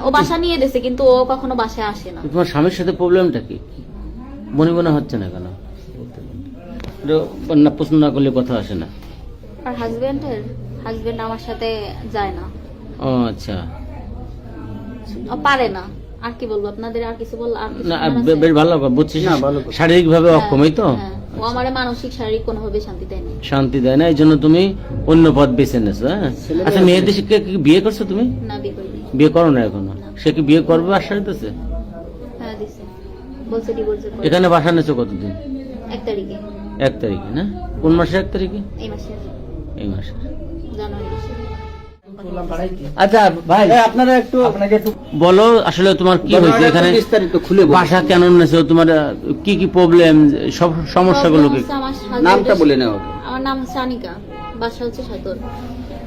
ও বাসা নিয়ে দিয়েছে কিন্তু ও কখনো বাসায় আসে না। তোমার স্বামীর সাথে প্রবলেমটা কি? মনে মনে হচ্ছে না কেন? না পছন্দ না করলে কথা আসে না। আর হাজবেন্ড আমার সাথে যায় না। ও আচ্ছা। ও পারে না। আর কি বলবো আপনাদের, আর কিছু বল, আর কিছু না বলার আছে? বেশ ভালো বুঝছিস না, ভালো কথা। শারীরিক ভাবে হ্যাঁ, অক্ষমই তো হ্যাঁ। ও আমারে মানসিক শারীরিক কোনোভাবে শান্তি দেয় না। শান্তি দেয় না, এই জন্য তুমি অন্য পথ বেছে নেছো। হ্যাঁ ছেলেমেয়ে আচ্ছা, আছে। মেয়েদের শিক্ষা কি বিয়ে করছো তুমি? না, বিয়ে করিনি। বিয়ে করো না এখনো? সে কি বিয়ে করবে আশ্বাস দিতেছে? হ্যাঁ দিছে, বলছে ডিভোর্সের পরে। এখানে বাসা নেছো কতদিন? 1 তারিখে, 1 তারিখে না? কোন মাসে 1 তারিখে? এই মাসের এই মাসে। জানুয়ারি মাসে। আচ্ছা ভাই, আপনারা আপনাকে একটু বলো আসলে তোমার কি হয়েছে এখানে? বিস্তারিত খুলে বলুন। বাসা কেন নেছো? তোমার কি কি প্রবলেম, সব সমস্যাগুলো কি? Problem হচ্ছে আমার নামটা husband-এর বলে নেওয়া। আমার নাম হচ্ছে আনিকা, বাসা হচ্ছে সাতর।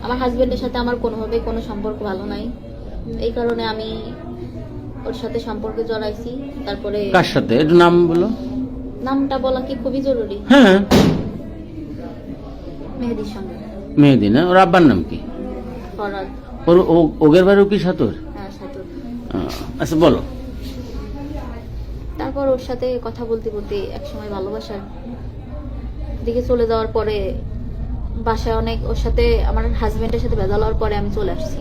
আমার হাজবেন্ডের সাথে আমার কোনোভাবে কোনো সম্পর্ক ভালো নাই, এই কারণে আমি ওর সাথে সম্পর্কে জড়াইছি। তারপরে কার সাথে একটু নাম বলো। নামটা বলা কি খুবই জরুরি? হ্যাঁ, মেহেদির সঙ্গে। মেহেদি না? ওর আব্বার নাম কি? ফরাদ। ওগের বাড়িও কি সাতর? হ্যাঁ, সাতর। আচ্ছা বলো। তারপর ওর সাথে কথা বলতে বলতে একসময় ভালোবাসার দিকে চলে যাওয়ার পরে বাসায় অনেক ওর সাথে আমার হাজবেন্ডের সাথে ভেজাল হওয়ার পরে আমি চলে আসছি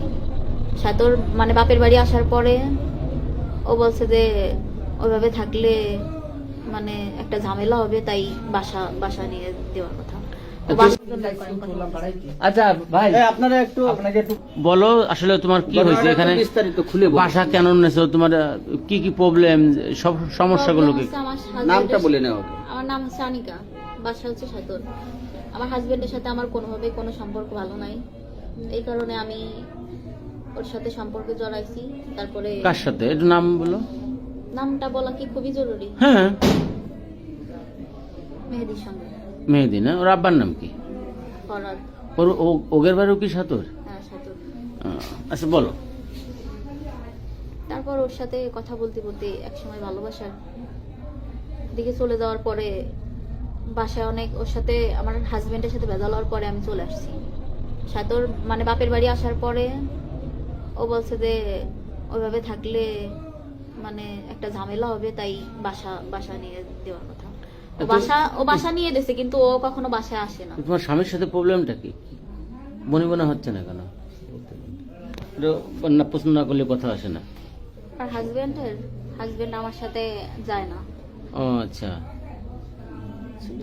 সাতর, মানে বাপের বাড়ি আসার পরে ও বলছে যে ওইভাবে থাকলে মানে একটা ঝামেলা হবে, তাই বাসা নিয়ে দেওয়ার কথা। ও বাসার জন্য কথা বলছে। আচ্ছা ভাই, আপনারা আপনাকে একটু বলো আসলে তোমার কি হয়েছে এখানে? বিস্তারিত খুলে বলুন। বাসা কেন নেছো? তোমার কি কি প্রবলেম, সব সমস্যাগুলো কি? Problem হচ্ছে আমার নামটা husband-এর বলে নেওয়া। আমার নাম হচ্ছে আনিকা, বাসা হচ্ছে সাতর। আমার হাজবেন্ডের সাথে আমার কোনোভাবে কোনো সম্পর্ক ভালো নাই, এই কারণে আমি ওর সাথে সম্পর্কে জড়াইছি। তারপরে কার সাথে একটু নাম বলো। নামটা বলা কি খুবই জরুরি? হ্যাঁ, মেহেদির সঙ্গে। মেহেদি না? ওর আব্বার নাম কি? ফরাদ। ওগের বাড়িও কি সাতর? হ্যাঁ, সাতর। আচ্ছা বলো। তারপর ওর সাথে কথা বলতে বলতে একসময় ভালোবাসার দিকে চলে যাওয়ার পরে বাসায় অনেক ওর সাথে আমার হাজবেন্ডের সাথে ভেজাল হওয়ার পরে আমি চলে আসছি সাতর, মানে বাপের বাড়ি আসার পরে ও বলছে যে ওইভাবে থাকলে মানে একটা ঝামেলা হবে, তাই বাসা নিয়ে দেওয়ার কথা। ও বাসা নিয়ে দিয়েছে কিন্তু ও কখনো বাসায় আসে না। তোমার স্বামীর সাথে প্রবলেমটা কি? মনে মনে হচ্ছে না কেন? না পছন্দ না করলে কথা আসে না। আর হাজবেন্ড আমার সাথে যায় না। ও আচ্ছা।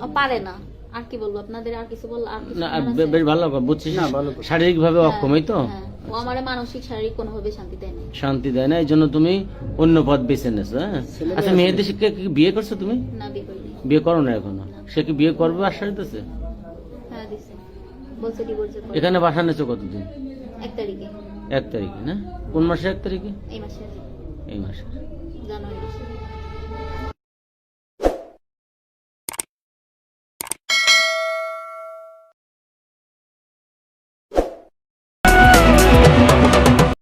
ও পারে না। আর কি বলবো আপনাদের, আর কিছু বল, আর কিছু না বলার আছে? বেশ ভালো বুঝছিস না, ভালো কথা। শারীরিক ভাবে হ্যাঁ, অক্ষমই তো হ্যাঁ। ও আমারে মানসিক শারীরিক কোনোভাবে শান্তি দেয় না। শান্তি দেয় না, এই জন্য তুমি অন্য পথ বেছে নেছো। হ্যাঁ ছেলেমেয়ে আচ্ছা, আছে। মেয়েদের শিক্ষা কি বিয়ে করছো তুমি? না, বিয়ে করিনি। বিয়ে করো না এখনো? সে কি বিয়ে করবে আশ্বাস দিতেছে? হ্যাঁ দিছে, বলছে ডিভোর্সের পরে। এখানে বাসা নেছো কতদিন? 1 তারিখে, 1 তারিখে না? কোন মাসে 1 তারিখে? এই মাসের এই মাসে। জানুয়ারি মাসে।